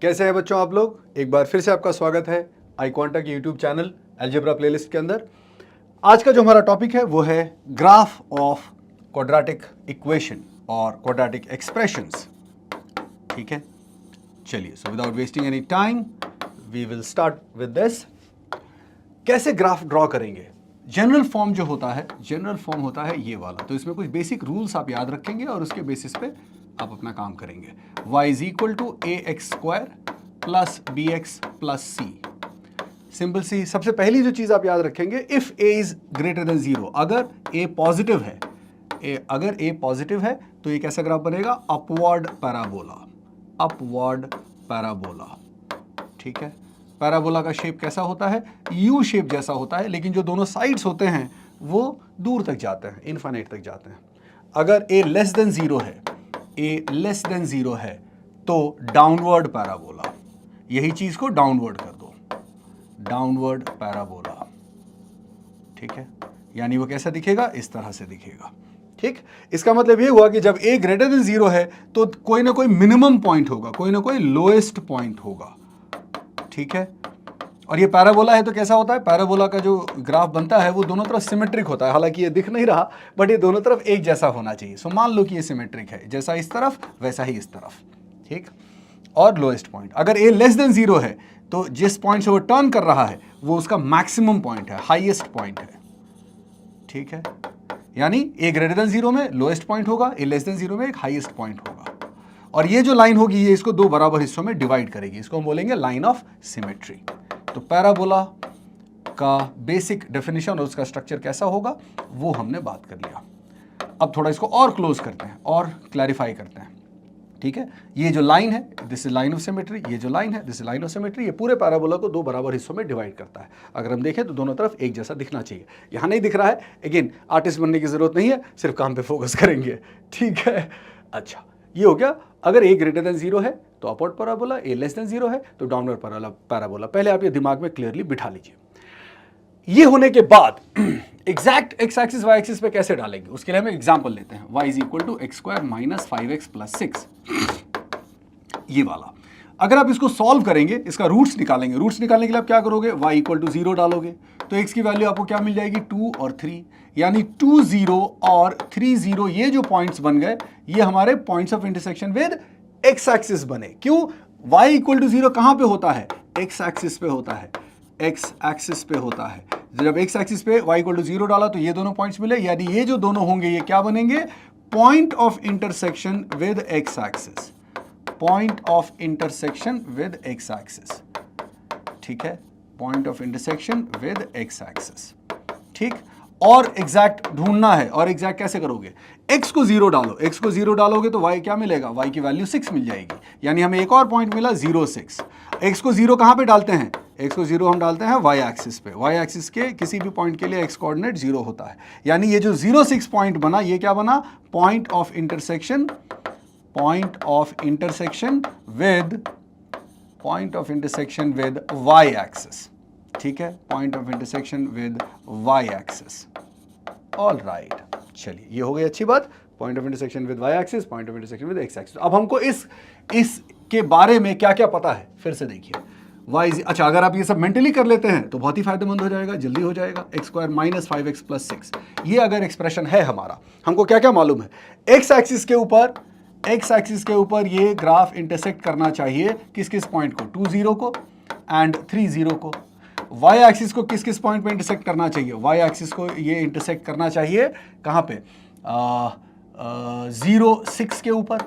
कैसे हैं बच्चों आप लोग? एक बार फिर से आपका स्वागत है आई क्वांटा के यूट्यूब चैनल अलजेब्रा प्लेलिस्ट के अंदर। आज का जो हमारा टॉपिक है वो है ग्राफ ऑफ क्वाड्रेटिक इक्वेशन और क्वाड्रेटिक एक्सप्रेशंस। ठीक है, चलिए, so without wasting any time we will start with this. कैसे ग्राफ ड्रॉ करेंगे? जनरल फॉर्म जो होता है, जनरल फॉर्म होता है ये वाला। तो इसमें कुछ बेसिक रूल्स आप याद रखेंगे और उसके बेसिस पे आप अपना काम करेंगे। y is equal to A X square plus B X plus C. Simple C. सबसे पहली जो चीज आप याद रखेंगे, if a is greater than 0, अगर a पॉजिटिव है, अगर a पॉजिटिव है तो ये कैसा ग्राफ बनेगा? Upward parabola, upward parabola. ठीक है, पैराबोला का शेप कैसा होता है? यू शेप जैसा होता है, लेकिन जो दोनों साइड्स होते हैं वो दूर तक जाते हैं, इनफाइनाइट तक जाते हैं। अगर a लेस देन 0 है, a लेस देन 0 है तो डाउनवर्ड पैराबोला। यही चीज को डाउनवर्ड कर दो, डाउनवर्ड पैराबोला। ठीक है, यानी वो कैसा दिखेगा? इस तरह से दिखेगा। ठीक, इसका मतलब ये हुआ कि जब a ग्रेटर देन 0 है तो कोई ना कोई मिनिमम पॉइंट होगा, कोई ना कोई लोएस्ट पॉइंट होगा। ठीक है, और ये पैराबोला है तो कैसा होता है? पैराबोला का जो ग्राफ बनता है वो दोनों तरफ सिमेट्रिक होता है। हालांकि ये दिख नहीं रहा, बट ये दोनों तरफ एक जैसा होना चाहिए। सो मान लो कि ये सिमेट्रिक है, जैसा इस तरफ वैसा ही इस तरफ। ठीक, और लोएस्ट पॉइंट अगर a लेस देन 0 है तो जिस पॉइंट से वो टर्न कर रहा है वो उसका मैक्सिमम पॉइंट है, हाईएस्ट पॉइंट है। ठीक है, यानी a ग्रेटर देन 0 में लोएस्ट पॉइंट होगा, a लेस देन 0 में एक हाईएस्ट पॉइंट होगा। और ये जो लाइन होगी ये इसको दो बराबर हिस्सों में डिवाइड करेगी। इसको हम बोलेंगे लाइन ऑफ सिमेट्री। तो पैराबोला का बेसिक डेफिनेशन और उसका स्ट्रक्चर कैसा होगा वो हमने बात कर लिया। अब थोड़ा इसको और क्लोज करते हैं और क्लैरिफाई करते हैं। ठीक है, ये जो लाइन है this is line of symmetry, ये जो लाइन है this is line of symmetry. ये पूरे पैराबोला को दो बराबर हिस्सों में डिवाइड करता है। अगर हम देखें तो दोनों तरफ एक जैसा दिखना चाहिए। यहां नहीं दिख रहा है, अगेन आर्टिस्ट बनने की जरूरत नहीं है, सिर्फ काम पे फोकस करेंगे। ठीक है, अच्छा ये हो गया। अगर a ग्रेटर देन 0 है तो upward parabola, a less than 0 है तो डाउनवर्ड पैराबोला। पहले आप ये दिमाग में क्लियरली बिठा लीजिए। ये होने के बाद exact x axis y axis पे कैसे डालेंगे उसके लिए हम एग्जांपल लेते हैं। y is equal to x square minus 5x plus 6, ये वाला। अगर आप इसको सॉल्व करेंगे, इसका रूट्स निकालेंगे, रूट्स निकालने के लिए आप क्या करोगे? y इक्वल टू 0 डालोगे तो x की वैल्यू आपको क्या मिल जाएगी? 2 और 3, यानी 2 0 और 3 0। ये जो पॉइंट्स बन गए ये हमारे points of intersection with x axis बने। क्यों? y इक्वल टू 0 कहां पे होता है? x एक्सिस पे होता है, x एक्सिस पे होता है। जब x एक्सिस पे y इक्वल टू 0 डाला तो ये दोनों पॉइंट्स मिले, यानी ये जो दोनों होंगे ये क्या बनेंगे? Point of intersection with x axis, point of intersection with x axis. ठीक है, point of intersection with x axis. ठीक, और एग्जैक्ट ढूंढना है। और एग्जैक्ट कैसे करोगे? x को 0 डालो, x को 0 डालोगे तो y क्या मिलेगा? y की वैल्यू 6 मिल जाएगी, यानी हमें एक और पॉइंट मिला 0 6। x को 0 कहां पे डालते हैं? x को 0 हम डालते हैं y एक्सिस पे। y एक्सिस के किसी भी पॉइंट के लिए x कोऑर्डिनेट 0 होता है, यानी ये जो 0 6 पॉइंट बना ये क्या बना? Point of intersection, point of intersection with, point of intersection with y axis. ठीक है, point of intersection with y axis. All right, चलिए ये हो गई अच्छी बात। Point of intersection with y axis, point of intersection with x axis. अब हमको इसके बारे में क्या क्या पता है फिर से देखिए। अच्छा, अगर आप ये सब मेंटली कर लेते हैं तो बहुत ही फायदेमंद हो जाएगा, जल्दी हो जाएगा। X square minus 5x plus 6, ये अगर एक्सप्रेशन है हमारा, हमको क्या क्या मालूम है? x एक्सिस के ऊपर ये ग्राफ इंटरसेक्ट करना चाहिए किस किस पॉइंट को? 2 0 को एंड 3 0 को। y एक्सिस को किस किस पॉइंट पे इंटरसेक्ट करना चाहिए? y एक्सिस को ये इंटरसेक्ट करना चाहिए कहां पे? 0 6 के ऊपर।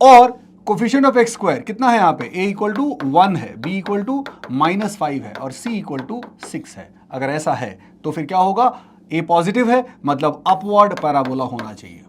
और कोफिशिएंट ऑफ एक्स स्क्वायर कितना है यहाँ पे? a इक्वल टू 1 है, b इक्वल टू माइनस 5 है और c इक्वल टू 6 है। अगर ऐसा है तो फिर क्या होगा? a पॉजिटिव है, मतलब अपवर्ड पैराबोला होना चाहिए।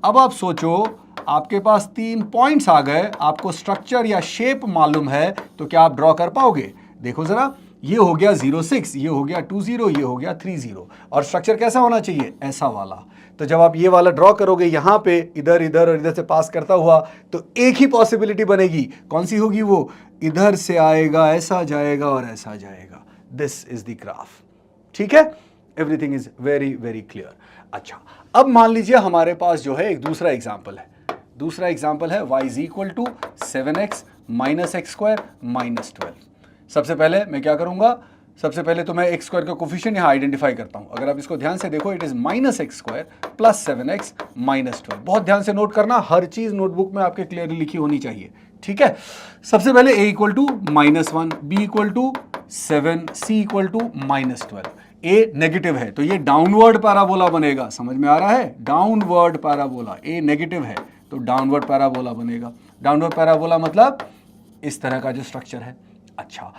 अब आप सोचो, आपके पास 3 पॉइंट्स आ गए, आपको स्ट्रक्चर या शेप मालूम है, तो क्या आप ड्रॉ कर पाओगे? देखो जरा, ये हो गया 0 6, ये हो गया 2 0, ये हो गया 3 0। और स्ट्रक्चर कैसा होना चाहिए? ऐसा वाला। तो जब आप ये वाला ड्रॉ करोगे यहां पे इधर इधर और इधर से पास करता हुआ, तो एक ही पॉसिबिलिटी बनेगी। कौन सी होगी वो? इधर से आएगा, ऐसा जाएगा और ऐसा जाएगा। This is the graph. ठीक है, everything is very very clear. अच्छा, अब मान लीजिए हमारे पास जो है एक दूसरा एग्जाम्पल है। दूसरा एग्जाम्पल है y is equal to 7x minus x square minus 12। सबसे पहले मैं क्या करूंगा, सबसे पहले तो मैं एक्स स्क्वायर का कोफिशिएंट यहाँ आइडेंटिफाई करता हूँ। अगर आप इसको ध्यान से देखो, it is minus x square plus 7x minus 12। बहुत ध्यान से नोट करना, हर चीज नोटबुक में आपके क्लियरली लिखी होनी चाहिए, ठीक है। सबसे पहले a equal to -1, b equal to 7, c equal to -12। a negative है तो ये डाउनवर्ड पैराबोला बनेगा, समझ में आ रहा है, डाउनवर्ड पैराबोला। a नेगेटिव है तो डाउनवर्ड पैराबोला बनेगा। डाउनवर्ड पैराबोला मतलब इस तरह का जो स्ट्रक्चर है। अच्छा,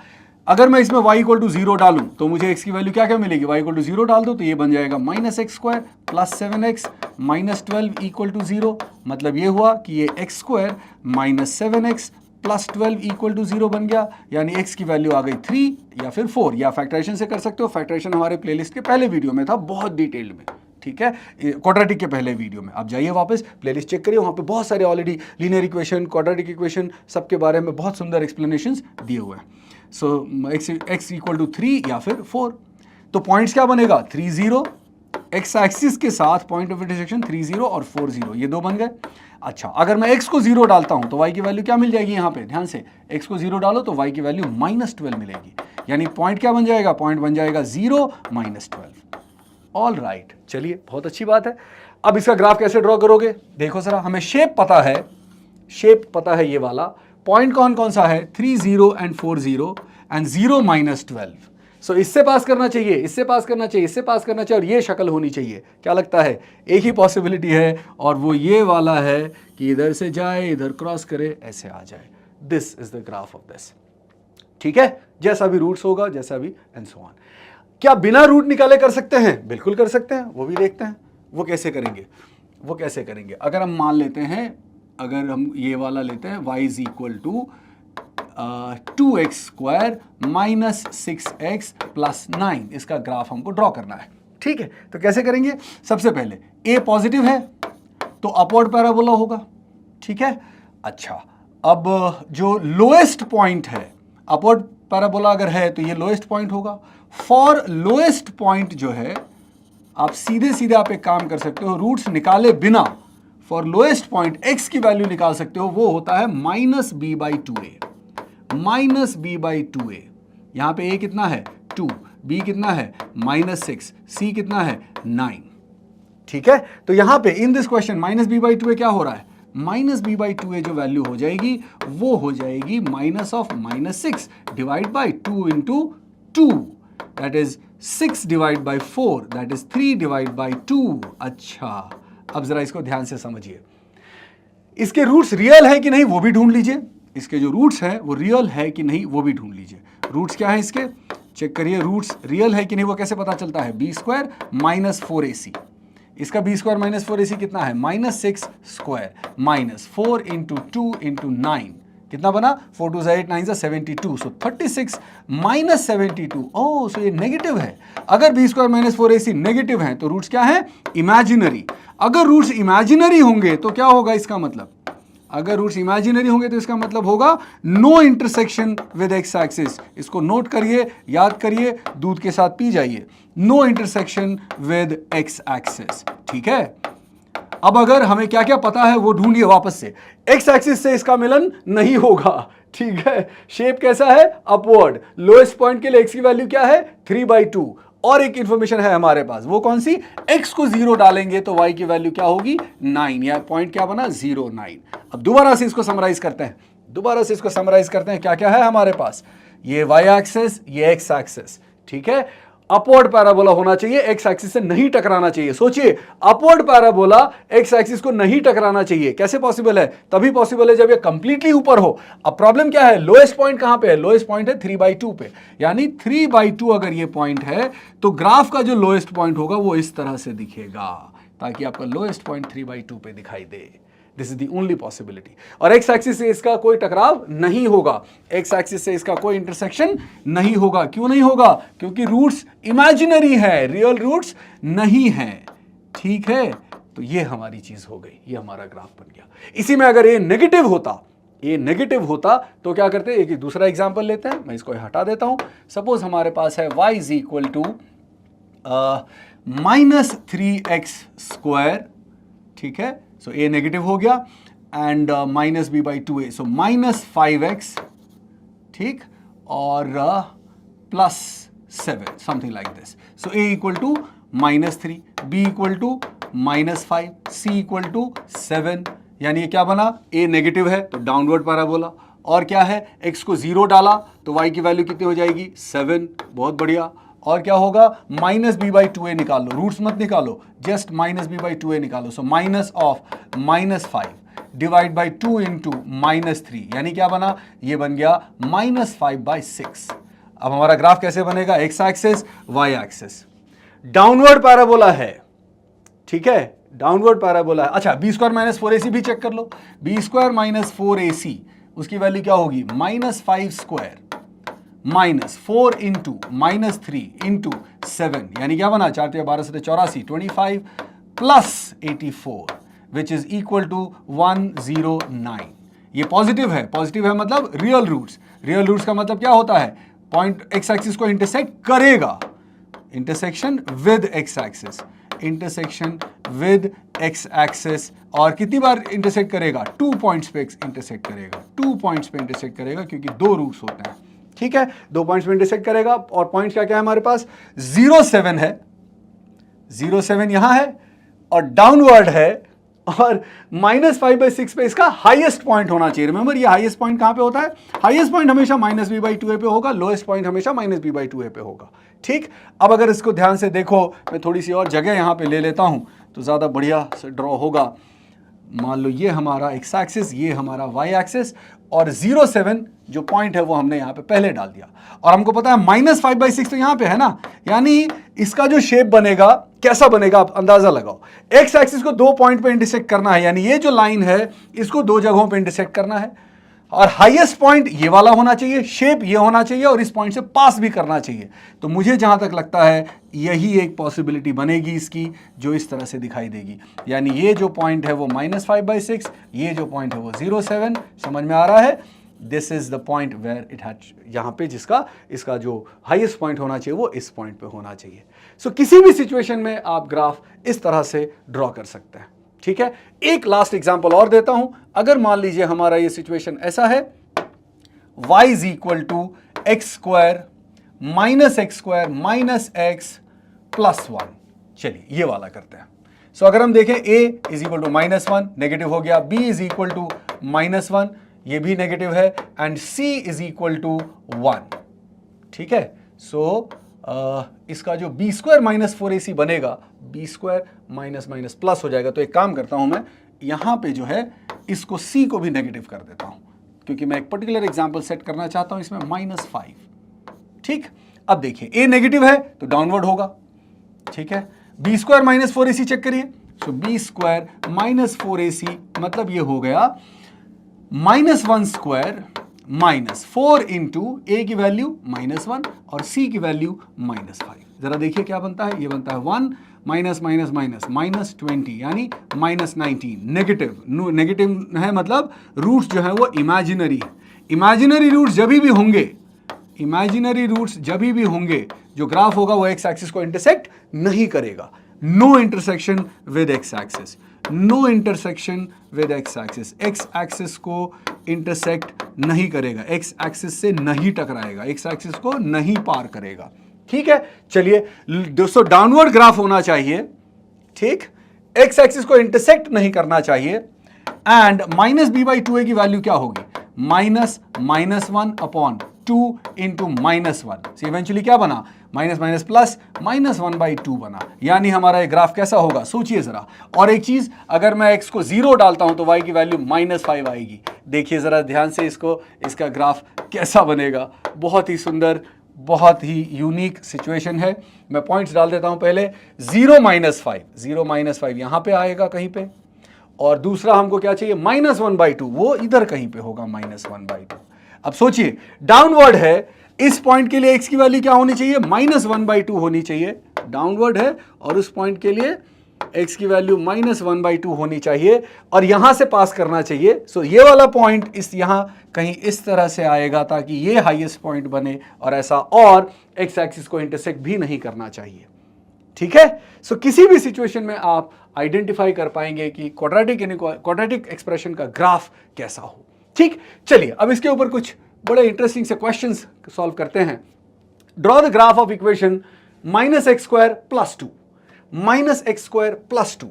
अगर मैं इसमें y इक्वल टू 0 डालूं तो मुझे x की वैल्यू क्या क्या मिलेगी, y इक्वल टू 0 डाल दो तो ये बन जाएगा minus x square plus 7x minus 12 equal to 0। मतलब ये हुआ कि ये x square minus 7x plus 12 equal to 0 बन गया, यानी x की वैल्यू आ गई 3 या फिर 4, या फैक्टराइजेशन से कर सकते हो। फैक्टराइजेशन हमारे प्लेलिस्ट के पहले वीडियो में था, बहुत डिटेल्ड में, ठीक है, क्वाड्रेटिक के पहले वीडियो में। आप जाइए वापस प्लेलिस्ट चेक करिए, वहाँ पे बहुत सारे already linear equation, quadratic equation सबके बारे में बहुत सुंदर एक्सप्लेनेशंस दिए हुए हैं। सो x इक्वल टू 3 या फिर 4। तो पॉइंट्स क्या बनेगा, 3 0, x एक्सिस के साथ पॉइंट ऑफ इंटरसेक्शन 3 0 और 4 0, ये दो बन गए। अच्छा, अगर मैं x को 0 डालता हूं तो y की वैल्यू क्या मिल जाएगी, यहां पे ध्यान से, x को 0 डालो तो y की वैल्यू -12 मिलेगी, यानी पॉइंट क्या बन जाएगा, पॉइंट बन जाएगा 0 -12। ऑल राइट, चलिए बहुत अच्छी बात है। अब इसका ग्राफ कैसे ड्रॉ करोगे, देखो जरा, हमें शेप पता है, शेप पता है, ये वाला पॉइंट कौन कौन सा है, 3 0 एंड 4 0 एंड 0 -12। सो इससे पास करना चाहिए, इससे पास करना चाहिए, इससे पास करना चाहिए, और ये शक्ल होनी चाहिए। क्या लगता है, एक ही पॉसिबिलिटी है, और वो ये वाला है कि इधर से जाए, इधर क्रॉस करे, ऐसे आ जाए। This is the graph of this, ठीक है, जैसा भी रूट्स होगा, जैसा भी एंड सो ऑन। क्या बिना रूट निकाले कर सकते हैं, बिल्कुल कर सकते हैं, वो भी देखते हैं। वो कैसे करेंगे, वो कैसे करेंगे, अगर हम मान लेते हैं, अगर हम ये वाला लेते हैं, y is equal to 2x square minus 6x plus 9, इसका ग्राफ हमको ड्रॉ करना है, ठीक है। तो कैसे करेंगे, सबसे पहले a पॉजिटिव है तो अपवर्ड पैराबोला होगा, ठीक है। अच्छा, अब जो लोएस्ट पॉइंट है, अपवर्ड पैराबोला अगर है तो ये लोएस्ट पॉइंट होगा। फॉर लोएस्ट पॉइंट जो है, आप सीधे सीधे आप एक काम कर सकते हो, रूट्स निकाले बिना फॉर लोएस्ट पॉइंट x की वैल्यू निकाल सकते हो, वो होता है -b/2a, -b/2a। यहां पे a कितना है 2, b कितना है -6, c कितना है 9, ठीक है। तो यहां पे इन दिस क्वेश्चन -b/2a क्या हो रहा है, -b/2a जो वैल्यू हो जाएगी वो हो जाएगी -6 divide by 2 into 2, that is 6 divide by 4, that is 3 divide by 2। अच्छा, अब जरा इसको ध्यान से समझिए, इसके रूट्स रियल है कि नहीं वो भी ढूंढ लीजिए, इसके जो रूट्स हैं वो रियल है कि नहीं वो भी ढूंढ लीजिए। रूट्स क्या है इसके, चेक करिए, रूट्स रियल है कि नहीं वो कैसे पता चलता है, b स्क्वायर माइनस 4ac, इसका b स्क्वायर माइनस 4ac कितना है, -6 स्क्वायर माइनस 4 इंटू 2 इंटू 9, कितना बना, 4 2 8 9 72, सो 36 माइनस 72। ओह, सो ये नेगेटिव है। अगर b square minus 4ac negative है तो रूट्स क्या है, इमेजिनरी। अगर रूट्स इमेजिनरी होंगे तो क्या होगा, इसका मतलब, अगर रूट्स इमेजिनरी होंगे तो इसका मतलब होगा no intersection with x axis. इसको नोट करिए, याद करिए, दूध के साथ पी जाइए, no intersection with x axis, ठीक है। अब अगर हमें क्या क्या पता है वो ढूंढिए वापस से, एक्स एक्सिस से इसका मिलन नहीं होगा, ठीक है। शेप कैसा है, अपवर्ड, लोएस्ट पॉइंट के लिए एक्स की वैल्यू क्या है 3/2, और एक इंफॉर्मेशन है हमारे पास, वो कौन सी, x को 0 डालेंगे तो y की वैल्यू क्या होगी 9, या पॉइंट क्या बना 0 9। अब दोबारा से इसको समराइज करते हैं, दोबारा से इसको समराइज करते हैं, क्या क्या है हमारे पास, ये y एक्सिस, ये x एक्सिस, ठीक है। अपवर्ड पैराबोला होना चाहिए, एक्स एक्सिस से नहीं टकराना चाहिए। सोचिए, अपवर्ड पैराबोला एक्स एक्सिस को नहीं टकराना चाहिए, कैसे पॉसिबल है, तभी पॉसिबल है जब ये कंप्लीटली ऊपर हो। अब प्रॉब्लम क्या है, लोएस्ट पॉइंट कहां पे है, लोएस्ट पॉइंट है 3/2 पे, यानी 3/2 अगर ये पॉइंट है तो ग्राफ का जो लोएस्ट पॉइंट होगा वो इस तरह से दिखेगा, ताकि आपका लोएस्ट पॉइंट 3/2 पे दिखाई दे। This is the only possibility. और एक्स एक्सिस से इसका कोई टकराव नहीं होगा, एक्स एक्सिस से इसका कोई इंटरसेक्शन नहीं होगा। क्यों नहीं होगा, क्योंकि रूट्स इमेजिनरी है, रियल रूट्स नहीं है, ठीक है। तो ये हमारी चीज हो गई, ये हमारा ग्राफ बन गया। इसी में अगर ये नेगेटिव होता, ये नेगेटिव होता तो क्या करते, एक दूसरा एग्जांपल लेते हैं, मैं इसको हटा देता हूं। सपोज हमारे पास है y is equal to -3x square, ठीक है। सो ए नेगेटिव हो गया, and minus B by 2a, so -5x, ठीक, और plus 7, something like this. So a equal to -3, b equal to -5, c equal to 7. यानी ये क्या बना, a नेगेटिव है तो डाउनवर्ड पैराबोला, और क्या है, x को 0 डाला तो y की वैल्यू कितनी हो जाएगी, 7. बहुत बढ़िया. और क्या होगा, माइनस बी बाई 2a निकाल लो, रूट्स मत निकालो, just minus B by 2a निकालो. So minus of -5 divide by 2 into -3, यानी क्या बना, ये बन गया -5/6. अब हमारा ग्राफ कैसे बनेगा, x axis y axis, downward parabola है, ठीक है, डाउनवर्ड पैराबोला है. अच्छा, बी स्क्वायर माइनस 4ac भी चेक कर लो. बी स्क्वायर माइनस 4ac, उसकी वैल्यू क्या होगी, -5 स्क्वायर माइनस 4 इंटू -3 इंटू 7, यानी क्या बना, 4 12 से 84, 25 plus 84 which is equal to 109. ये पॉजिटिव है मतलब रियल रूट्स. रियल रूट्स का मतलब क्या होता है, पॉइंट एक्स एक्सिस को इंटरसेक्ट करेगा, intersection with x axis, intersection with x axis. और कितनी बार इंटरसेक्ट करेगा, 2 पॉइंट्स पे इंटरसेक्ट करेगा, 2 पॉइंट्स पे इंटरसेक्ट करेगा, क्योंकि 2 रूट्स होते हैं, ठीक है, 2 पॉइंट्स पे इंटरसेक्ट करेगा. और पॉइंट क्या क्या है हमारे पास, 0 7 है, 0 7 यहां है और डाउनवर्ड है, और -5/6 पे इसका हाईएस्ट पॉइंट होना चाहिए. रिमेंबर, ये हाईएस्ट पॉइंट कहां पे होता है, हाईएस्ट पॉइंट हमेशा -b/2a पे होगा, लोएस्ट पॉइंट हमेशा -b/2a पे होगा, ठीक. अब अगर इसको ध्यान से देखो, मैं थोड़ी सी और जगह यहां पे ले लेता हूं तो ज्यादा बढ़िया से ड्रॉ होगा. मान लो ये हमारा एक्स एक्सिस, ये हमारा वाई एक्सिस, और 0 7 जो पॉइंट है वो हमने यहां पे पहले डाल दिया, और हमको पता है -5/6 तो यहां पे है ना, यानी इसका जो शेप बनेगा कैसा बनेगा, आप अंदाजा लगाओ. एक्स एक्सिस को 2 पॉइंट पे इंटरसेक्ट करना है, यानी ये जो लाइन है इसको 2 जगहों पे इंटरसेक्ट करना है, और हाईएस्ट पॉइंट ये वाला होना चाहिए, शेप ये होना चाहिए, और इस पॉइंट से पास भी करना चाहिए. तो मुझे जहां तक लगता है यही एक पॉसिबिलिटी बनेगी इसकी, जो इस तरह से दिखाई देगी. यानी ये जो पॉइंट है वो -5/6, ये जो पॉइंट है वो 0 7. समझ में आ रहा है, this is the point where it has, यहां पे जिसका इसका जो हाईएस्ट पॉइंट होना चाहिए वो इस पॉइंट पे होना चाहिए. सो किसी भी सिचुएशन में आप ग्राफ इस तरह से ड्रॉ कर सकते हैं, ठीक है. एक लास्ट एग्जांपल और देता हूं. अगर मान लीजिए हमारा ये सिचुएशन ऐसा है, y is equal to x square minus x square minus x plus 1. चलिए ये वाला करते हैं. सो अगर हम देखें, a is equal to -1, negative हो गया, b इज इक्वल टू -1, ये भी नेगेटिव है, and c is equal to 1, ठीक है. सो इसका जो बी स्क्वायर माइनस 4ac बनेगा, b square minus minus plus हो जाएगा. तो एक काम करता हूं मैं, यहां पे जो है इसको c को भी नेगेटिव कर देता हूं, क्योंकि मैं एक पर्टिकुलर एग्जांपल सेट करना चाहता हूं इसमें, -5, ठीक. अब देखिए a नेगेटिव है तो डाउनवर्ड होगा, ठीक है. B square minus 4ac check करिए. सो बी स्क्वायर माइनस 4ac मतलब ये हो गया -1 स्क्वायर -4 इंटू ए की वैल्यू -1 और सी की वैल्यू -5. जरा देखिए क्या बनता है, ये बनता है 1 माइनस माइनस माइनस -20 यानी -19. नेगेटिव है मतलब रूट्स जो है वो इमेजिनरी है. इमेजिनरी रूट्स जब भी होंगे, इमेजिनरी रूट्स जब भी होंगे, जो ग्राफ होगा वो एक्स एक्सिस को इंटरसेक्ट नहीं करेगा. No intersection with x axis, no intersection with x axis. X axis को इंटरसेक्ट नहीं करेगा, एक्स एक्सिस से नहीं टकराएगा, एक्स एक्सिस को नहीं पार करेगा, ठीक है. चलिए दोस्तों, डाउनवर्ड ग्राफ होना चाहिए, ठीक, एक्स एक्सिस को इंटरसेक्ट नहीं करना चाहिए. एंड -b/2a की वैल्यू क्या होगी, -1/2 इंटू -1. इवेंचुअली क्या बना, माइनस माइनस प्लस -1/2 बना. यानी हमारा ये ग्राफ कैसा होगा, सोचिए जरा. और एक चीज, अगर मैं x को 0 डालता हूं तो y की वैल्यू -5 आएगी. देखिए जरा ध्यान से इसको, इसका ग्राफ कैसा बनेगा. बहुत ही सुंदर, बहुत ही यूनिक सिचुएशन है. मैं पॉइंट्स डाल देता हूं. पहले 0 -5 यहां पे आएगा कहीं पे, और दूसरा हमको क्या चाहिए, -1/2, वो इधर कहीं पे होगा -1/2. अब सोचिए, डाउनवर्ड है, इस पॉइंट के लिए x की वैल्यू क्या होनी चाहिए, -1/2 होनी चाहिए. डाउनवर्ड है और उस पॉइंट के लिए x की वैल्यू -1/2 होनी चाहिए, और यहां से पास करना चाहिए. सो ये वाला पॉइंट इस यहां कहीं इस तरह से आएगा ताकि ये हाईएस्ट पॉइंट बने, और ऐसा, और x एक्सिस को इंटरसेक्ट भी नहीं करना चाहिए. ठीक है। सो किसी भी सिचुएशन में आप आइडेंटिफाई कर पाएंगे कि क्वाड्रेटिक एक्सप्रेशन का ग्राफ कैसा हो। ठीक, चलिए अब इसके ऊपर कुछ बड़े इंटरेस्टिंग से क्वेश्चंस सॉल्व करते हैं। Draw the graph of equation -x² + 2, -x² + 2,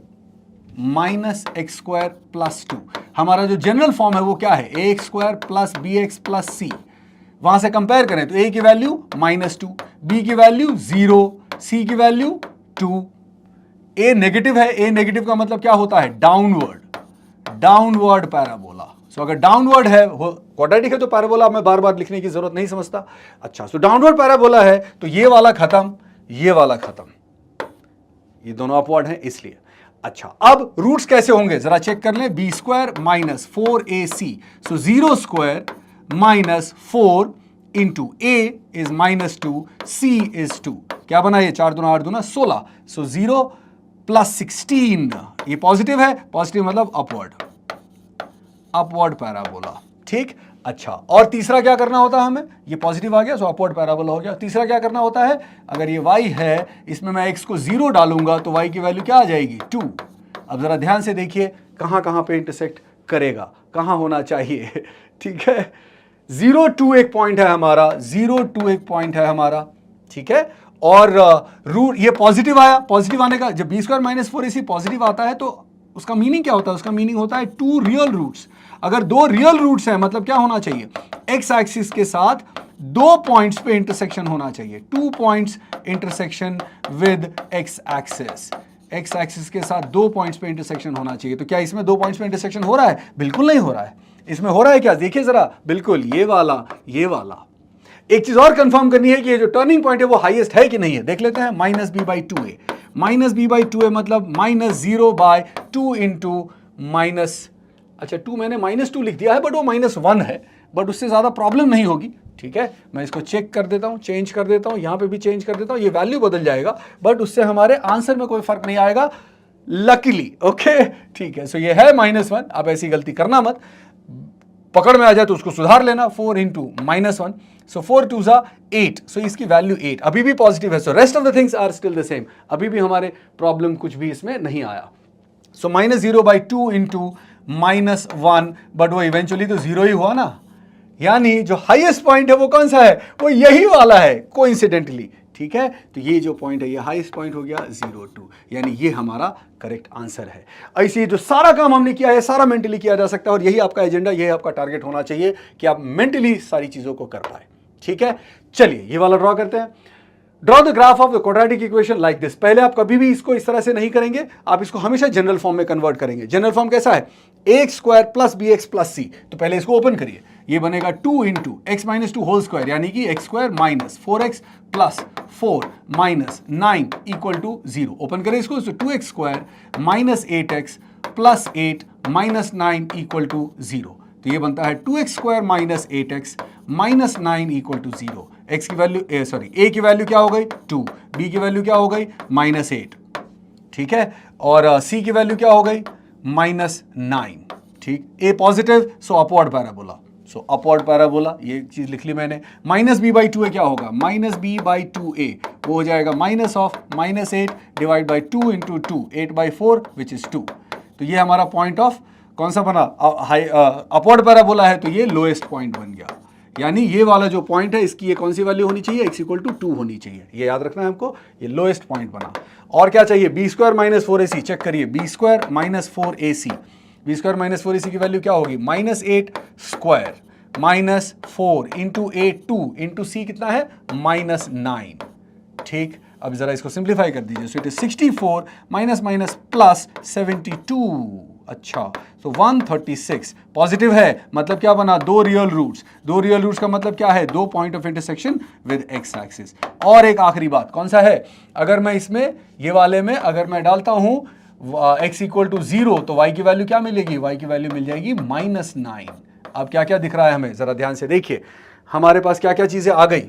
-x² + 2। हमारा जो जनरल फॉर्म है वो क्या है, ax² + bx + c। वहां से कंपेयर करें तो a की वैल्यू -2, b की वैल्यू 0, c की वैल्यू 2। a नेगेटिव है, a नेगेटिव का मतलब क्या होता है, डाउनवर्ड पैराबोला। सो अगर डाउनवर्ड है, क्वाड्रेटिक है तो पैराबोला मैं बार बार लिखने की जरूरत नहीं समझता। अच्छा, सो डाउनवर्ड पैराबोला है तो ये वाला खत्म, ये वाला खत्म, ये दोनों अपवर्ड हैं इसलिए। अच्छा, अब रूट्स कैसे होंगे जरा चेक कर लें। b² - 4ac, so 0² - 4 into a is -2, c is 2। क्या बना ये, 4 दूना 8 दूना 16, सो 0 + 16, ये पॉजिटिव है, पॉजिटिव मतलब अपवर्ड पैराबोला। ठीक, अच्छा, और तीसरा क्या करना होता है हमें, ये पॉजिटिव आ गया सो अपवर्ड पैराबोला हो गया। तीसरा क्या करना होता है, अगर ये y है, इसमें मैं x को 0 डालूंगा तो y की वैल्यू क्या आ जाएगी, 2। अब जरा ध्यान से देखिए कहां कहां पे इंटरसेक्ट करेगा, कहां होना चाहिए। ठीक है, 0 2 एक पॉइंट है हमारा, 0 2 एक पॉइंट है हमारा। ठीक है, और रूट ये पॉजिटिव आया, पॉजिटिव आने का, जब b² - 4ac पॉजिटिव आता है तो उसका मीनिंग क्या होता है, उसका मीनिंग होता है 2 रियल रूट्स। अगर 2 रियल रूट्स हैं मतलब क्या होना चाहिए, x एक्सिस के साथ 2 पॉइंट्स पे इंटरसेक्शन होना चाहिए, 2 points intersection with x axis. x axis के साथ 2 पॉइंट्स पे इंटरसेक्शन होना चाहिए। तो क्या इसमें 2 पॉइंट्स पे इंटरसेक्शन हो रहा है, बिल्कुल नहीं हो रहा है। इसमें हो रहा है क्या, देखिए जरा, बिल्कुल ये वाला, ये वाला। एक चीज और कंफर्म करनी है कि ये जो टर्निंग पॉइंट है वो हाईएस्ट है कि नहीं है, देख लेते हैं। -b/2a, -b/2a मतलब -0/2 इंटू माइनस, अच्छा 2 मैंने -2 लिख दिया है बट वो -1 है, बट उससे ज्यादा प्रॉब्लम नहीं होगी। ठीक है, मैं इसको चेक कर देता हूं, चेंज कर देता हूं, यहां पे भी चेंज कर देता हूं, ये वैल्यू बदल जाएगा बट उससे हमारे आंसर में कोई फर्क नहीं आएगा, लकीली। ओके, ठीक है, सो ये है -1। आप ऐसी गलती करना मत, पकड़ में आ जाए तो उसको सुधार लेना। 4 इंटू -1, सो 4 2 8, सो इसकी वैल्यू 8, अभी भी पॉजिटिव है। So rest of the things are still the same, अभी भी हमारे प्रॉब्लम कुछ भी इसमें नहीं आया। सो -0/2 इंटू -1, बट वो इवेंचुअली तो 0 ही हुआ ना, यानी जो हाईएस्ट पॉइंट है वो कौन सा है, वो यही वाला है कोइंसिडेंटली। ठीक है, तो ये जो पॉइंट है ये हाईएस्ट पॉइंट हो गया 0 2, यानी ये हमारा करेक्ट आंसर है। ऐसे जो सारा काम हमने किया है सारा मेंटली किया जा सकता है, और यही आपका एजेंडा, यही आपका टारगेट होना चाहिए कि आप मेंटली सारी चीजों को कर पाए। ठीक है, चलिए ये वाला ड्रॉ करते हैं। Draw the graph of the quadratic equation like this. पहले आप कभी भी इसको इस तरह से नहीं करेंगे, आप इसको हमेशा जनरल फॉर्म में कन्वर्ट करेंगे। जनरल फॉर्म कैसा है, ax² + bx + c। तो पहले इसको ओपन करिए, ये बनेगा 2 इंटू x - 2 होल स्क्वायर, यानी कि x² - 4x + 4 - 9 = 0। ओपन करें इसको, तो 2x² - 8x + 8 - 9 = 0। तो ये बनता है 2x² - 8x - 9 = 0। x की वैल्यू, a की वैल्यू क्या हो गई 2, b की वैल्यू क्या हो गई -8। ठीक है, और c की वैल्यू क्या हो गई -9। ठीक, a positive, so upward parabola, so upward parabola, ये चीज लिख ली मैंने। -b/2a क्या होगा, -b/2a वो हो जाएगा -8 / 2 इंटू 2, 8/4 विच इज 2। तो ये हमारा पॉइंट ऑफ कौन सा बना, अपवर्ड पैराबोला है, तो ये लोएस्ट पॉइंट बन गया। यानी ये वाला जो पॉइंट है इसकी ये कौन सी वैल्यू होनी चाहिए, x = 2 होनी चाहिए, ये याद रखना है हमको, ये लोएस्ट पॉइंट बना। और क्या चाहिए, b² - 4ac, चेक करिए, b² - 4ac, b² - 4ac की वैल्यू क्या होगी, -8² -4 इंटू 8 2 इंटू c कितना है -9। ठीक, अब जरा इसको सिंप्लीफाई कर दीजिए, सो इट इज 64 - +72। अच्छा, तो 136 पॉजिटिव है, मतलब क्या बना, 2 रियल रूट्स। 2 रियल रूट्स का मतलब क्या है, 2 point of intersection with x axis. और एक आखिरी बात, कौन सा है, अगर मैं इसमें ये वाले में अगर मैं डालता हूं x = 0 तो y की वैल्यू क्या मिलेगी, y की वैल्यू मिल जाएगी -9। अब क्या क्या दिख रहा है हमें, जरा ध्यान से देखिए, हमारे पास क्या क्या चीजें आ गई।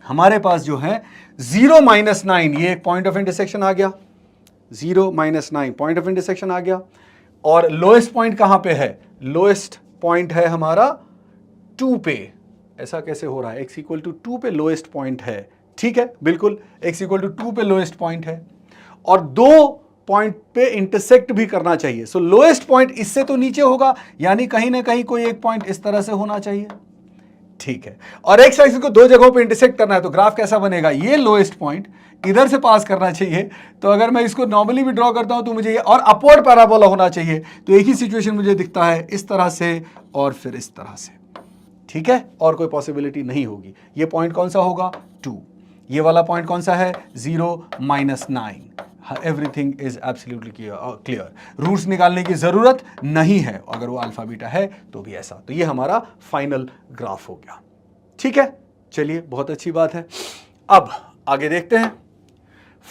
हमारे पास जो है 0 - 9, ये एक पॉइंट ऑफ इंटरसेक्शन आ गया, 0 - 9 पॉइंट ऑफ इंटरसेक्शन आ गया। और लोएस्ट पॉइंट कहां पे है, लोएस्ट पॉइंट है हमारा 2 पे। ऐसा कैसे हो रहा है, x = 2 पे लोएस्ट पॉइंट है, ठीक है, बिल्कुल x इक्वल टू 2 पे लोएस्ट पॉइंट है और 2 पॉइंट पे इंटरसेक्ट भी करना चाहिए। सो लोएस्ट पॉइंट इससे तो नीचे होगा, यानी कहीं ना कहीं कोई एक पॉइंट इस तरह से होना चाहिए, ठीक है। और एक्स एक्सिस को दो जगहों पे इंटरसेक्ट करना है, तो ग्राफ कैसा बनेगा, ये लोएस्ट पॉइंट इधर से पास करना चाहिए। तो अगर मैं इसको नॉर्मली भी ड्रॉ करता हूं तो मुझे ये और अपवर्ड पैराबोला होना चाहिए। तो एक ही सिचुएशन मुझे दिखता है, इस तरह से और फिर इस तरह से, ठीक है, और कोई पॉसिबिलिटी नहीं होगी। ये पॉइंट कौन सा होगा, 2। ये वाला पॉइंट कौन सा है, 0 -9। Everything is absolutely clear. Roots निकालने की जरूरत नहीं है, अगर वो अल्फा बीटा है तो भी ऐसा। तो ये हमारा फाइनल ग्राफ हो गया, ठीक है। चलिए, बहुत अच्छी बात है। अब आगे देखते हैं।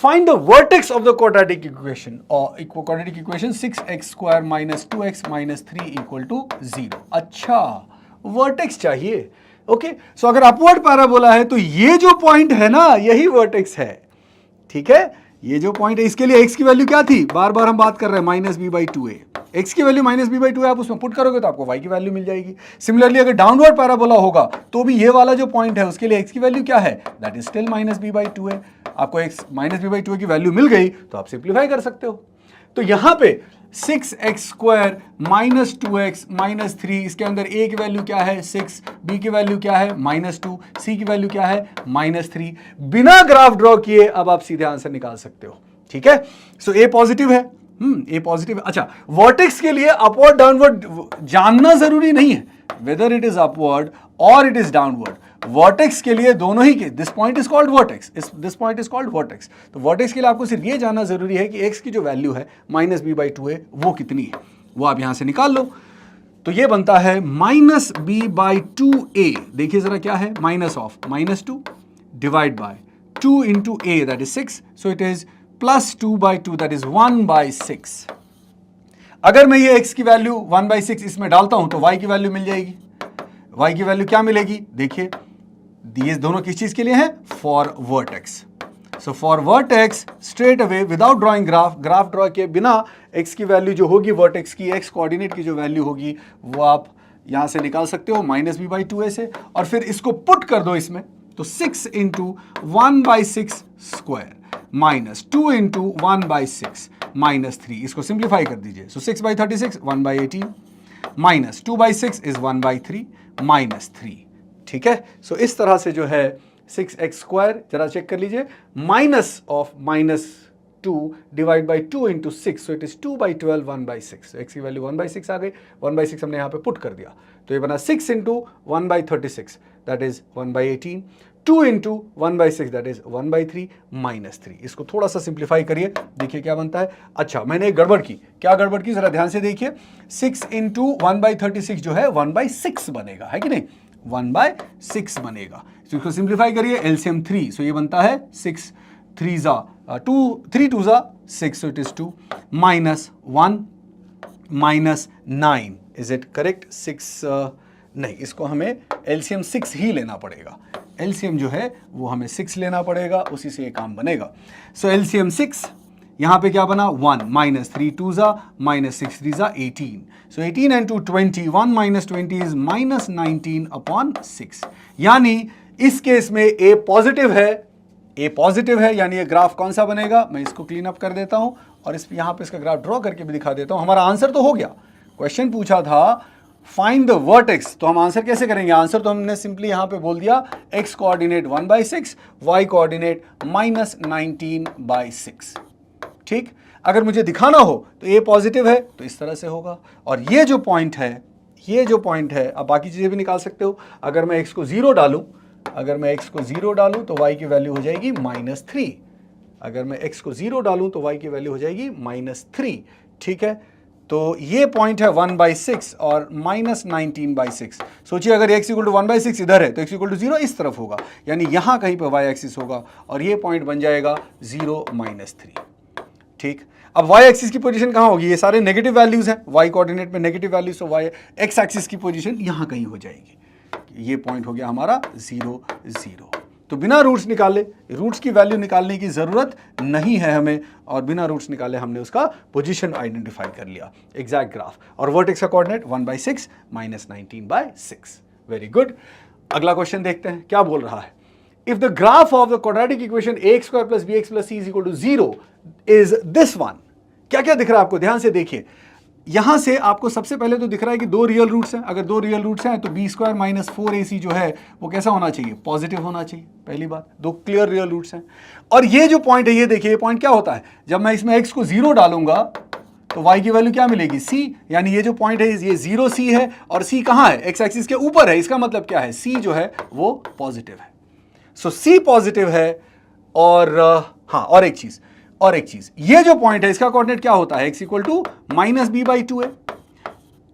Find the vertex of the quadratic equation और क्वाड्रेटिक इक्वेशन 6x² - 2x - 3 = 0। अच्छा, वर्टेक्स चाहिए, ओके। सो अगर अपवर्ड पैराबोला है तो ये जो पॉइंट है ना, यही वर्टेक्स है, ठीक है। ये जो पॉइंट है, इसके लिए x की वैल्यू क्या थी, बार बार हम बात कर रहे हैं, -b/2a। x की वैल्यू -b/2 आप उसमें पुट करोगे तो आपको y की वैल्यू मिल जाएगी। सिमिलरली अगर डाउनवर्ड पैराबोला होगा तो भी ये वाला जो पॉइंट है उसके लिए x की वैल्यू क्या है, दैट इज स्टिल -b/2a। आपको x -b/2a की वैल्यू मिल गई तो आप सिंप्लीफाई कर सकते हो। तो यहां पे 6x² - 2x - 3, इसके अंदर a की वैल्यू क्या है 6, b की वैल्यू क्या है -2, c की वैल्यू क्या है -3। बिना ग्राफ ड्रॉ किए अब आप सीधे आंसर निकाल सकते हो, ठीक है। सो a पॉजिटिव है, ए पॉजिटिव है। अच्छा, वर्टेक्स के लिए अपवर्ड डाउनवर्ड जानना जरूरी नहीं है, वेदर इट इज अपवर्ड और इट इज डाउनवर्ड। वर्टेक्स के लिए दोनों ही के, this point is called vertex, this point is called vertex. तो वर्टेक्स के लिए आपको सिर्फ ये जानना जरूरी है कि x की जो वैल्यू है -b/2a वो कितनी है, वो आप यहां से निकाल लो। तो ये बनता है -b/2a। देखिए जरा क्या है, minus of -2 divide by 2 into a, that is 6। So it is +2/2, that is 1/6। अगर मैं ये x की वैल्यू 1/6 इसमें डालता हूं तो y की वैल्यू मिल जाएगी। y की वैल्यू क्या मिलेगी, देखिए ये दोनों किस चीज के लिए हैं, for vertex. So for vertex straight away without drawing graph draw के बिना x की वैल्यू जो होगी वर्टेक्स की, x कोऑर्डिनेट की जो वैल्यू होगी वो आप यहां से निकाल सकते हो -b/2a से, और फिर इसको पुट कर दो इसमें। तो 6 × 1/6 स्क्वायर -2 × 1/6 -3, इसको सिंप्लीफाई कर दीजिए। सो 6/36 1/18 -2/6 इज 1/3 -3, ठीक है। सो इस तरह से जो है 6x², जरा चेक कर लीजिए, -2 divide by 2 into 6, so it is 2/12 1/6। x की वैल्यू 1/6 आ गई, 1/6 हमने यहाँ पे पुट कर दिया, तो ये बना 6 × 1/36, दैट इज 1/18, 2 × 1/6, दैट इज 1/3 -3। इसको थोड़ा सा सिंप्लीफाई करिए, देखिए क्या बनता है। अच्छा, मैंने एक गड़बड़ की, क्या गड़बड़ की जरा ध्यान से देखिए। 6 × 1/36 जो है 1/6 बनेगा, है कि नहीं, 1/6 बनेगा। तो इसको सिंप्लीफाई करिए, एलसीएम 3, सो ये बनता है 6 3 2 6, so it is 2 -1 -9, is it correct. 6 नहीं, इसको हमें एलसीएम 6 ही लेना पड़ेगा। एलसीएम जो है वो हमें 6 लेना पड़ेगा, उसी से ये काम बनेगा। सो एलसीएम 6, यहां पे क्या बना 1 -3 2 -6 3 18, सो 18 and 2 20, 1 - 20 इज -19/6। यानी इस केस में a पॉजिटिव है, a पॉजिटिव है, यानी ये ग्राफ कौन सा बनेगा, मैं इसको क्लीन अप कर देता हूं और इस यहां पे इसका ग्राफ ड्रॉ करके भी दिखा देता हूं। हमारा आंसर तो हो गया, क्वेश्चन पूछा था फाइंड द वर्टेक्स, तो हम आंसर कैसे करेंगे, आंसर तो हमने सिंपली यहां पे बोल दिया x कोऑर्डिनेट 1/6, y कोऑर्डिनेट -19/6, ठीक। अगर मुझे दिखाना हो तो a पॉजिटिव है तो इस तरह से होगा, और ये जो पॉइंट है, ये जो पॉइंट है, अब बाकी चीजें भी निकाल सकते हो। अगर मैं x को 0 डालूं, अगर मैं x को 0 डालूं तो y की वैल्यू हो जाएगी -3। अगर मैं x को 0 डालूं तो y की वैल्यू हो जाएगी -3, ठीक है। तो ये पॉइंट है 1/6 और -19/6। सोचिए अगर x = 1/6 इधर है तो x = 0 इस तरफ होगा, यानी यहां कहीं पर y एक्सिस होगा और ये पॉइंट बन जाएगा 0 -3, ठीक। अब y एक्सिस की पोजीशन कहां होगी, ये सारे नेगेटिव वैल्यूज हैं, y कोऑर्डिनेट में नेगेटिव वैल्यूज, तो y x एक्सिस की पोजीशन यहां कहीं हो जाएगी। ये पॉइंट हो गया हमारा 0 0। तो बिना रूट्स निकाले, रूट्स की वैल्यू निकालने की जरूरत नहीं है हमें, और बिना रूट्स निकाले हमने उसका पोजीशन आइडेंटिफाई कर लिया, एग्जैक्ट ग्राफ। और वर्टेक्स का कोऑर्डिनेट 1/6 -19/6। Very good. अगला क्वेश्चन देखते हैं क्या बोल रहा है। if the graph of the quadratic equation ax square plus bx plus c is equal to 0 is this one, क्या क्या दिख रहा है आपको, ध्यान से देखिए। यहां से आपको सबसे पहले तो दिख रहा है कि दो रियल रूट्स हैं। अगर दो रियल रूट्स हैं तो बी स्क्वायर माइनस 4ac जो है वो कैसा होना चाहिए, पॉजिटिव होना चाहिए। पहली बात, दो क्लियर रियल रूट्स हैं। और ये जो पॉइंट है, ये देखिए, ये पॉइंट क्या होता है, जब मैं इसमें x को 0 डालूंगा तो y की वैल्यू क्या मिलेगी, c। यानी ये जो पॉइंट है ये 0c है, और c कहां है, x एक्सिस के ऊपर है। इसका मतलब क्या है, c जो है वो पॉजिटिव है। सो c पॉजिटिव है। और हाँ, और एक चीज, ये जो पॉइंट है इसका कोऑर्डिनेट क्या होता है, x equal to minus B by two है।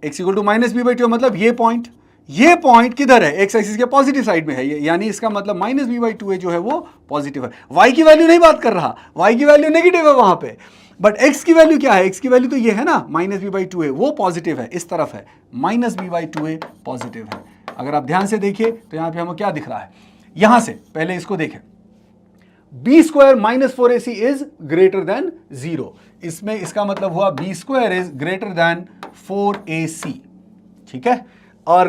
x equal to minus B by two मतलब ये पॉइंट किधर है, x एक्सिस के पॉजिटिव साइड में है ये, यानी इसका मतलब माइनस बी बाई टू है जो है वो पॉजिटिव है। y की वैल्यू नहीं बात कर रहा, y की वैल्यू नेगेटिव है वहां पे, बट x की वैल्यू क्या है, x की वैल्यू तो ये है ना, माइनस बी बाई टू है, वो पॉजिटिव है, इस तरफ है, माइनस बी बाई टू है पॉजिटिव है। अगर आप ध्यान से देखिए तो यहां पे हमें क्या दिख रहा है, यहां से पहले इसको देखें, b square minus 4ac is greater than 0। इसमें इसका मतलब हुआ b square is greater than 4ac, ठीक है। और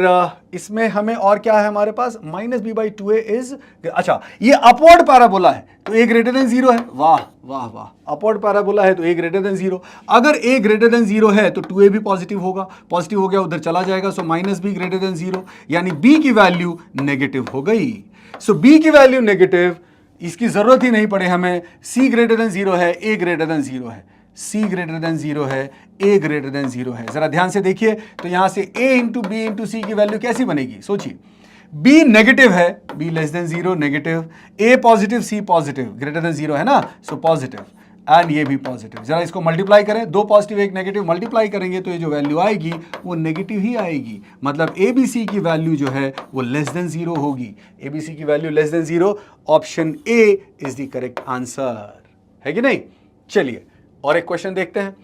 इसमें हमें और क्या है हमारे पास, minus B by two A is, अच्छा ये अपवर्ड पैराबोला है तो ए ग्रेटर देन 0 है। वाह वाह वाह, अपवर्ड पैराबोला है तो ए ग्रेटर देन 0। अगर ए ग्रेटर देन 0 है तो 2a भी पॉजिटिव होगा, पॉजिटिव हो गया उधर चला जाएगा, so minus be greater than 0, यानी बी की वैल्यू नेगेटिव हो गई। सो बी की वैल्यू नेगेटिव, इसकी जरूरत ही नहीं पड़े हमें, c ग्रेटर देन 0 है, a ग्रेटर देन 0 है, c ग्रेटर देन 0 है, a ग्रेटर देन 0 है। जरा ध्यान से देखिए तो यहां से a इंटू बी इंटू सी की वैल्यू कैसी बनेगी, सोचिए, b नेगेटिव है, b less than 0 negative, a positive c positive, greater than 0 है ना, सो पॉजिटिव, एंड ये भी पॉजिटिव। जरा इसको मल्टीप्लाई करें, दो पॉजिटिव एक नेगेटिव मल्टीप्लाई करेंगे तो ये जो वैल्यू आएगी वो नेगेटिव ही आएगी, मतलब ABC की वैल्यू जो है वो लेस देन 0 होगी। ABC की value less than 0, option A is the correct answer, है कि नहीं। चलिए और एक क्वेश्चन देखते हैं।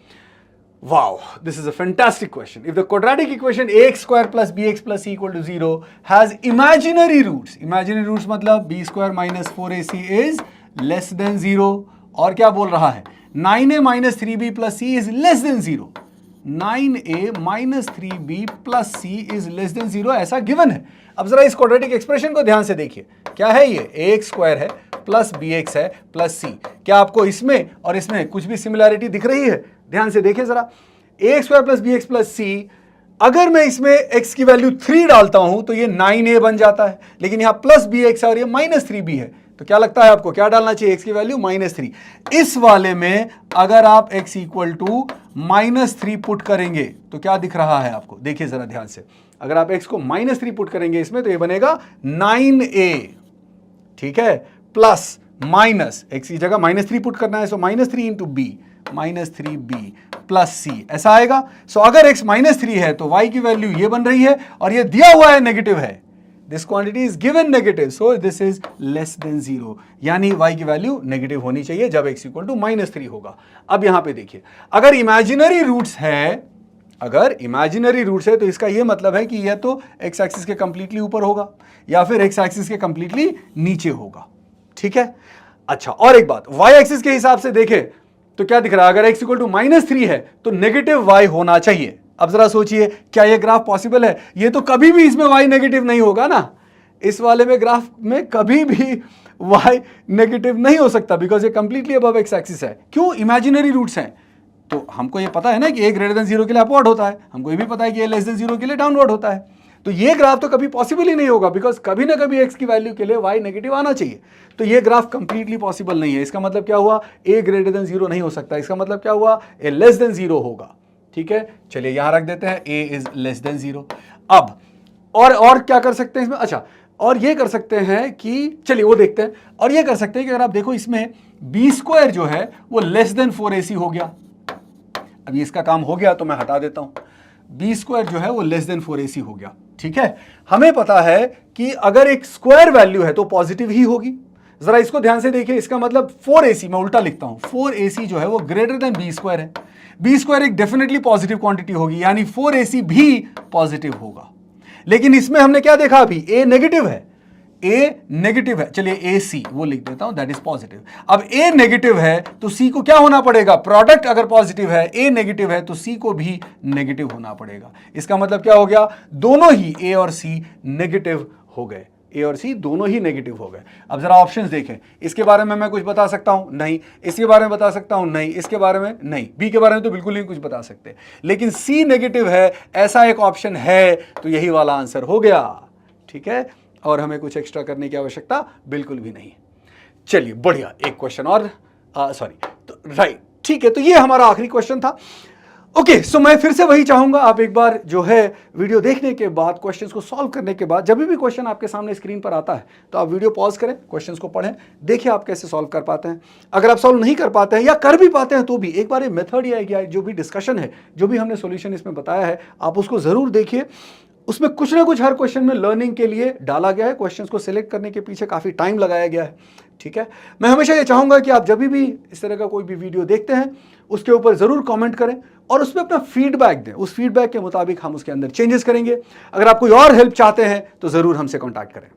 Wow, this is a fantastic question. If the quadratic equation ax square plus bx plus c equal to 0 has imaginary roots मतलब b square minus 4ac is less than 0, और क्या बोल रहा है, 9a minus 3b plus c is less than 0, 9a minus 3b plus c is less than 0 ऐसा given है। अब जरा इस क्वाड्रेटिक एक्सप्रेशन को ध्यान से देखिए, क्या है ये, ax स्क्वायर है प्लस bx है प्लस c। क्या आपको इसमें और इसमें कुछ भी सिमिलैरिटी दिख रही है, ध्यान से देखिए जरा, ax square plus bx plus c, अगर मैं इसमें x की वैल्यू 3 डालता हूं तो ये 9a बन जाता है, लेकिन यहां प्लस bx है और ये माइनस 3b है, तो क्या लगता है आपको क्या डालना चाहिए, x की वैल्यू -3। इस वाले में अगर आप x इक्वल टू -3 पुट करेंगे तो क्या दिख रहा है आपको, देखिए जरा ध्यान से, अगर आप x को -3 पुट करेंगे इसमें तो ये बनेगा 9a, ठीक है, प्लस माइनस x की जगह -3 पुट करना है, सो -3 into b, -3b plus c ऐसा आएगा। सो अगर x -3 है तो y की वैल्यू ये बन रही है, और ये दिया हुआ है नेगेटिव है, this quantity is given negative, so this is less than 0, यानी y की वैल्यू नेगेटिव होनी चाहिए जब x इक्वल टू -3 होगा। अब यहां पे देखिए, अगर इमेजिनरी रूट्स है तो इसका यह मतलब है कि यह तो x एक्सिस के कंप्लीटली ऊपर होगा या फिर x एक्सिस के कंप्लीटली नीचे होगा, ठीक है। अच्छा और एक बात, y एक्सिस के हिसाब से देखें तो क्या दिख रहा है, अगर x इक्वल टू -3 है तो नेगेटिव y होना चाहिए। अब जरा सोचिए, क्या यह ग्राफ पॉसिबल है, ये तो कभी भी इसमें y नेगेटिव नहीं होगा ना, इस वाले में ग्राफ में कभी भी y नेगेटिव नहीं हो सकता, बिकॉज ये कंप्लीटली अबव x एक्सिस है। क्यों, इमेजिनरी रूट्स हैं, तो हमको ये पता है ना कि a ग्रेटर देन 0 के लिए अपवर्ड होता है, हमको ये भी पता है कि a लेस देन 0 के लिए डाउनवर्ड होता है, तो ये ग्राफ तो कभी पॉसिबल ही नहीं होगा, बिकॉज कभी ना कभी x की वैल्यू के लिए y नेगेटिव आना चाहिए, तो ये ग्राफ कंप्लीटली पॉसिबल नहीं है। इसका मतलब क्या हुआ, a ग्रेटर देन 0 नहीं हो सकता, इसका मतलब क्या हुआ, a लेस देन 0 होगा, ठीक है। चलिए यहां रख देते हैं a इज लेस देन 0। अब और क्या कर सकते हैं इसमें, अच्छा और ये कर सकते हैं कि, चलिए वो देखते हैं, और ये कर सकते हैं कि अगर आप देखो इसमें b स्क्वायर जो है वो लेस देन 4ac हो गया। अभी इसका काम हो गया तो मैं हटा देता हूं, b स्क्वायर जो है वो लेस देन 4ac हो गया, ठीक है। हमें पता है कि अगर एक स्क्वायर वैल्यू है तो पॉजिटिव ही होगी। जरा इसको ध्यान से देखिए, इसका मतलब 4ac, मैं उल्टा लिखता हूं, 4ac जो है वो ग्रेटर देन b स्क्वायर है, b स्क्वायर एक डेफिनेटली पॉजिटिव क्वांटिटी होगी, यानी 4ac भी पॉजिटिव होगा। लेकिन इसमें हमने क्या देखा, अभी a नेगेटिव है, a नेगेटिव है, चलिए ac वो लिख देता हूं, दैट इज पॉजिटिव। अब a नेगेटिव है तो c को क्या होना पड़ेगा, प्रोडक्ट अगर पॉजिटिव है, a नेगेटिव है तो c को भी नेगेटिव होना पड़ेगा। इसका मतलब क्या हो गया, दोनों ही a और c नेगेटिव हो गए। ए और सी दोनों ही नेगेटिव हो गए। अब जरा ऑप्शंस देखें, इसके बारे में मैं कुछ बता सकता हूं? नहीं। इसके बारे में बता सकता हूं? नहीं। इसके बारे में नहीं। बी के बारे में तो बिल्कुल नहीं कुछ बता सकते, लेकिन सी नेगेटिव है, ऐसा एक ऑप्शन है, तो यही वाला आंसर हो गया। ठीक है, और हमें कुछ एक्स्ट्रा करने की आवश्यकता बिल्कुल भी नहीं। चलिए बढ़िया, एक क्वेश्चन और, सॉरी, तो राइट, ठीक है, तो ये हमारा आखिरी क्वेश्चन था। ओके, सो मैं फिर से वही चाहूंगा, आप एक बार जो है वीडियो देखने के बाद, क्वेश्चंस को सॉल्व करने के बाद, जब भी क्वेश्चन आपके सामने स्क्रीन पर आता है तो आप वीडियो पॉज करें, क्वेश्चंस को पढ़ें, देखिए आप कैसे सॉल्व कर पाते हैं। अगर आप सॉल्व नहीं कर पाते हैं या कर भी पाते हैं तो भी एक बार ये मेथड या जो भी डिस्कशन है, जो भी हमने सॉल्यूशन इसमें बताया है, आप उसको जरूर देखिए। उसमें कुछ ना कुछ हर क्वेश्चन में लर्निंग के लिए डाला गया है, क्वेश्चंस को सिलेक्ट करने के पीछे काफ़ी टाइम लगाया गया है। ठीक है, मैं हमेशा ये चाहूंगा कि आप जब भी इस तरह का कोई भी वीडियो देखते हैं उसके ऊपर ज़रूर कमेंट करें और उसमें अपना फीडबैक दें। उस फीडबैक के मुताबिक हम उसके अंदर चेंजेस करेंगे। अगर आप कोई और हेल्प चाहते हैं तो ज़रूर हमसे कॉन्टैक्ट करें।